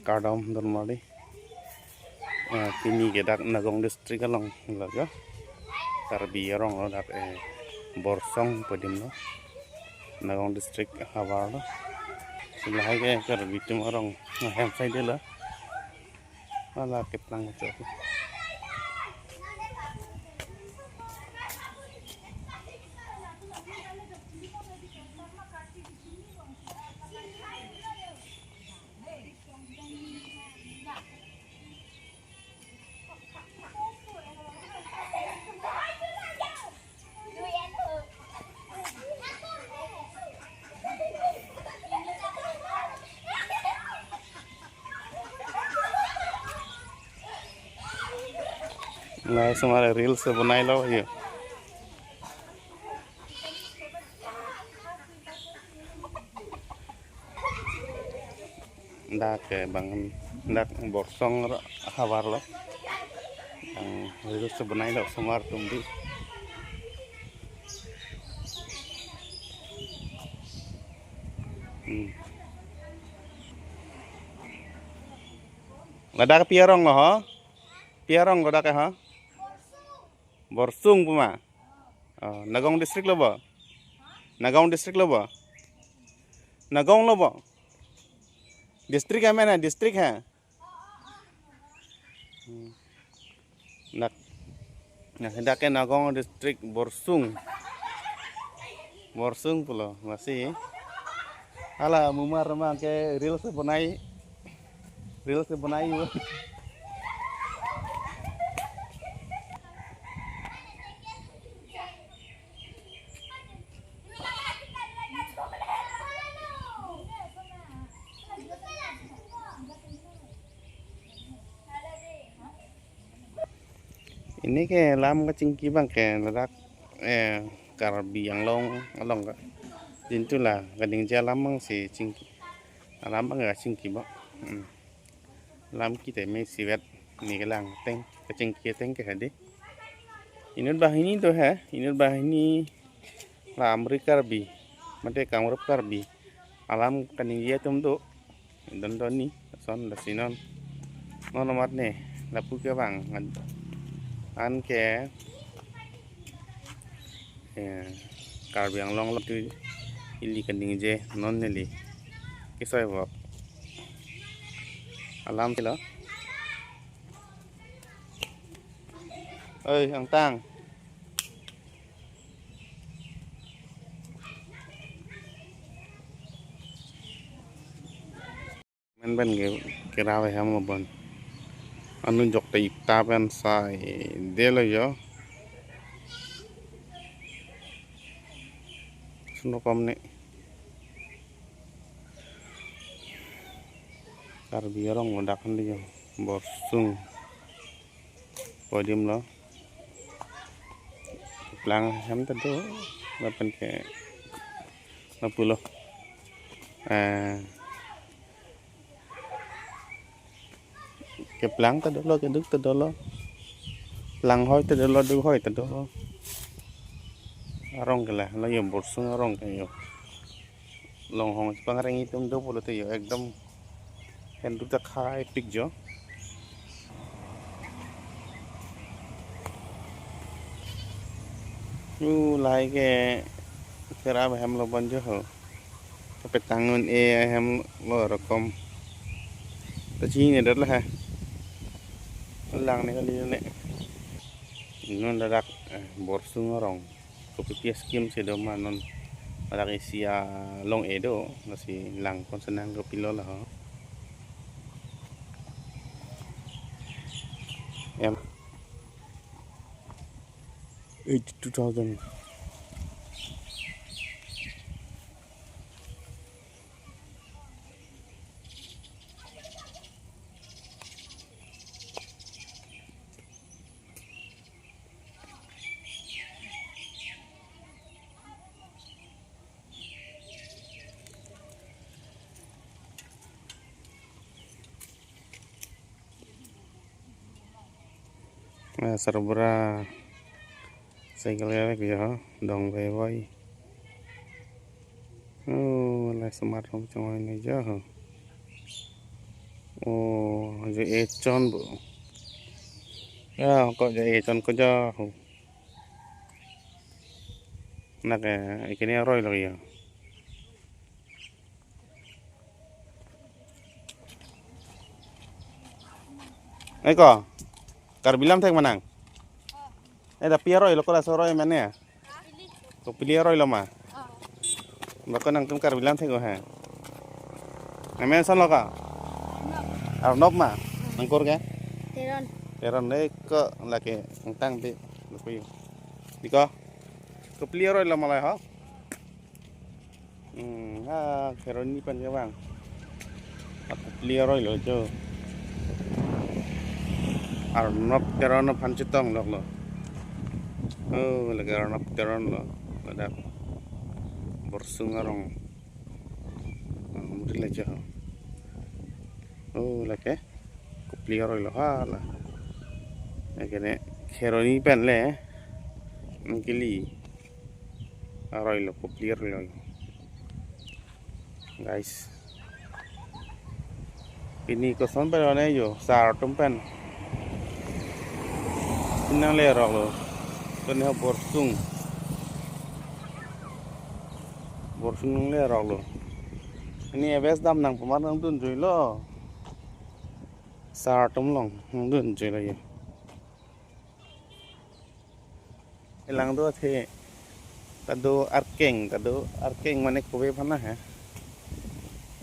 Kardom Dormali Pini Gedak Nagong District along Laga Karbi Rong Dak Borsong Pedimno Nagong District Hawalo sebelah ke Karbi Tim orang hem side lah ala ketang coba मैं हमारे रील्स बनाई लो ये dak bangun dak borsong hawar lo yang reels बनाई लो semar tumbi ada ke piarong lo ha piarong ada ke ha Borsung puma Nagong district lo ba Nagong district lo ba Nagong lo ba district है मैंने district है nak hendak ke Nagong district Borsung pulo masih ala mumar mah ke reels बनाई ini ke lam ke cingki bang ke ledak Karbi yang long ka jintu lah gading jalan mang si cingki lam bang ga cingki bang lam kita me siwet ni ke lang teng ke cingki teng ke hade inut bah ini tuh ha inut bah ini lam ri Karbi mate kamrup Karbi alam kaning dia tum tu don ni son da sinon non mat ne lapu ke bang an ke Karbi yang long tu ili kaning je non neli kisah bab alam sila ơi ang tang men ben ke rawe ham bon anu jok te ita ben sai de lo yo suno pamne Karbi orang ngodakan dia Borsung podium lo pelang ham tado lapan ke 50 ke pelang tado lo ke duk tado lo pelang hoi tado lo duk hoi tado lo arong ke lah lo yo Borsung arong ke yo long hong pangareng itung do polo to yo ekdom kan duta khai pik jo lai ke kerap hem lo bonjo ho tapi tangun hem lo rekom tapi ini adalah ha lang ni kali ni non dadak Borsung orang kopi pias kim si doma non dadak isia long edo nasi lang kon senang kopi lo lah em 82,000 Serbera cycle lewek ya dong way oh lai smart home trong này giờ Oh, je econ bu. Ya, kok je econ ko jauh. Nak ikan ini roy lagi ya. Kok, kar bilam tek manang. Tapi roy lo kok roy mana ya? Kok pilih roy lo mah. Bako nang tum kar bilam tek ha. Namanya son lo ka. Arnop mah. Nangkur ke? Teron. Teron ke laki tang bi. Lupi. Diko. Kok pilih roy lo malah ha. Teron ni pan ke bang. Aku pilih roy lo jo. Arnop teron pancitong lo. Oh, lagi Arnop teron lo. Ada borsung arong. Mudi lah jauh. Oh, lagi kupliar roy lo hala. Kene keroni pen le. Ngkili. Roy lo kupliar lo. Guys. Ini kosan pen mana yo? Sar tumpen. Inang le roy lo. Kene borsung. Borsung le roy lo. Ini abis dam nang pemarang tun joy lo. Sar tum long dun joy lo ya. Ilang do the tado arkeng mane kobe phana ha.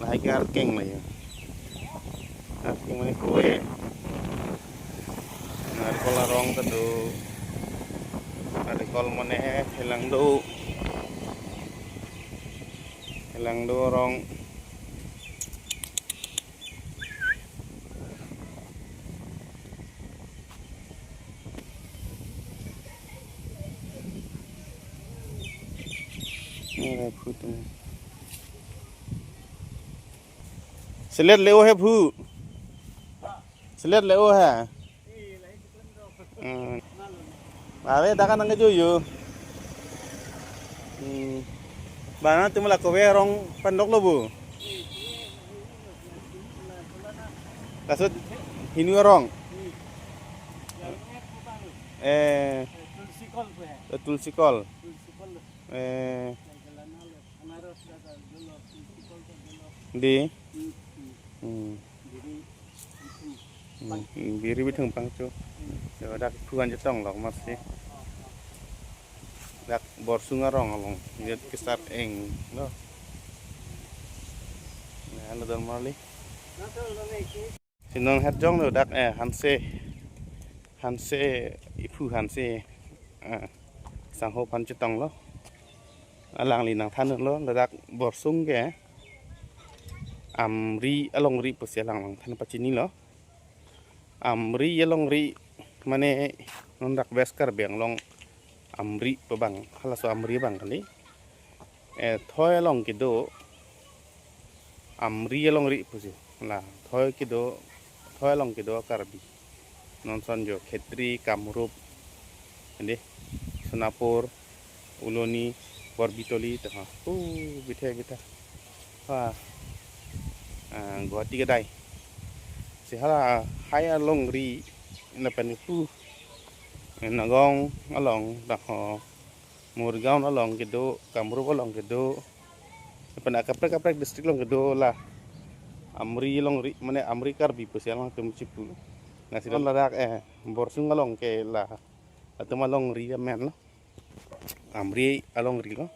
Lai ke arkeng la ya. Arkeng mane kobe. Narkol rong tado. Narkol mane ilang do rong. Ini put. Selet leo hai phu. Selet leo hai. Awe dakan nang jo yo. Bana tumla kowe rong pandok lo bu. Kasut hinu rong. Tulsi kol. Di biri biteng pangcu. Yo dak tuan jetong lok masih. Dak borsung arong along. Lihat kisar eng lo. Nah, lo dan mali. Sinong het jong lo dak Hanse ipu Hanse sangho pancetong lo. Alang linang than lo dak borsung ke. Amri along ri posialang lang than pacini lo. Amri along ri mane nondak beskar beng long amri pebang halaso amri bang kali. Thoy along kido amri along ri posi. Lah thoy along kido karbi. Non sonjo Khetri Kamrup. Ande Sonapur Uloni Borbitoli tah. Bitha. Wah. Guwahati kedai. Sihala hai along ri na penipu. Nagong along dah Murgaon along kido Kamrup along kido. Pada kaprek distrik long kido lah. Amri along ri mane amri karbi posialang tum cipu. Nasi don ladak borsung along ke lah. Atau malong ri men lo. Amri along ri lo.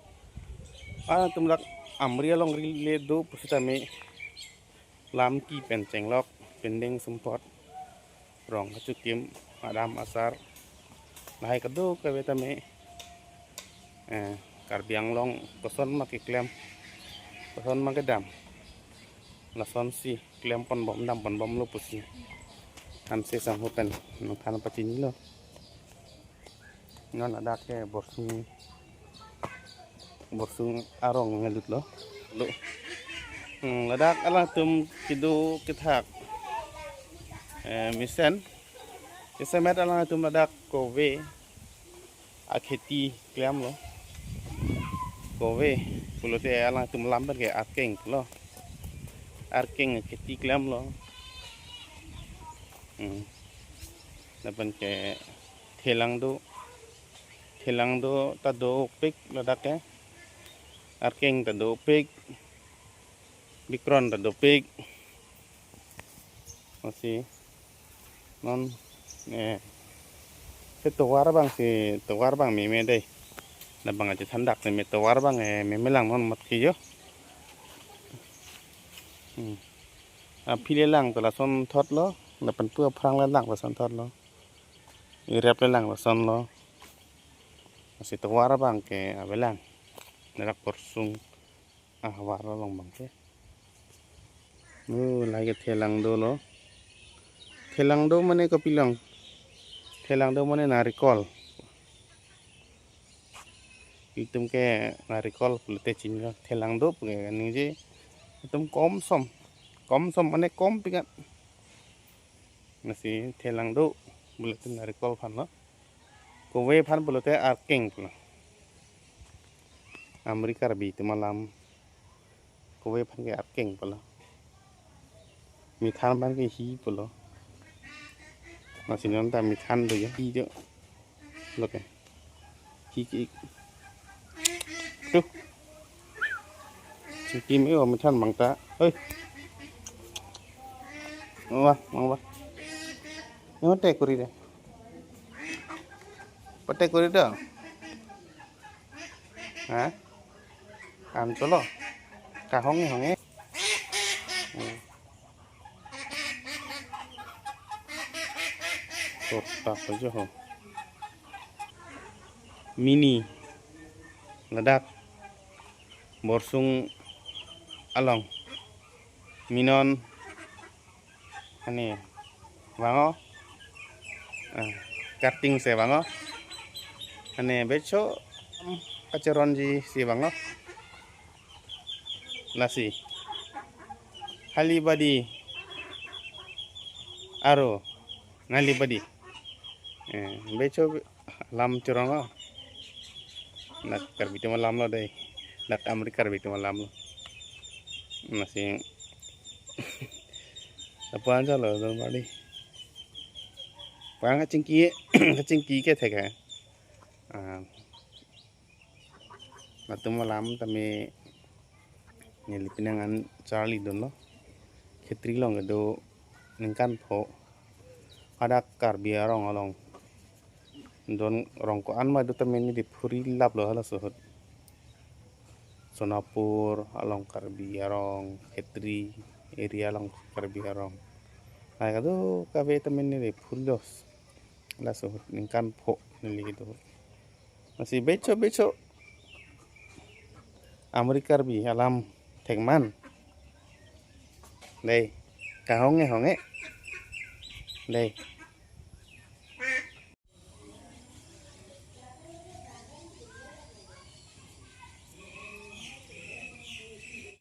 Tum lak amri along ri le do pusitame lam ki penceng lok pendeng sempot rong kacukim adam asar nahai kado kawetame karbiang long koson makiklem koson makedam lason si klem pon bom lo pusi hanse sanghutan nang tan pacini lo non ada ke borsung arong ngelut lo ladak alang tum kido kithak misen kisemet alang tum ladak kowe akheti klem lo kowe pulote alang tum lambat ke arkeng lo arkeng akheti klem lo Dapat ke thelang do tado pik ladak ya arking tado pik bikron tado pik masih non tawar bang si tawar bang meme deh na bang aja tandak nih tawar bang meme lang non mat kiyo pile lang tala son thot lo na pan pua prang lang la son thot lo irep lang la son lo masih tawar bang ke abelang narak porsung war long bang ke lagi thelang do mane kapilang thelang do mane narikol itum ke narikol pulute chinga thelang do pge nije itum kom som mane kom pikat masih thelang do pulute narikol phan lo kowe phan pulute arking pula Amerika rabi malam kowe phan ke arking pula mithan ban ke hi pula masih nonta mithan do ya hi do loke hi ki tuh kim yêu mithan bang ta ơi mang nó tè kuri deh pate kuri dah hả cholo cả hong ấy tốt tak aja ho mini ladak borsung along minon ane wango karting se wango ane becho kaceronji si wango nasi halibadi aro ngalibadi becho lam curongo nak karbiti malam lo deh nak Amerika karbiti malam lo masih apa aja lo don badi pang kacingki ke thega natu malam tami nyeli pinangan Charlie don lo khetri long do ningkan pho ada karbi arong along don rongko an ma do tamen di puri lap lo hala sohot Sonapur along karbi arong khetri area along karbi arong ay kado kabe tamen ni puri dos la sohot ningkan pho nili do masih beco Amerika karbi alam thekman đây cả hong nghe đây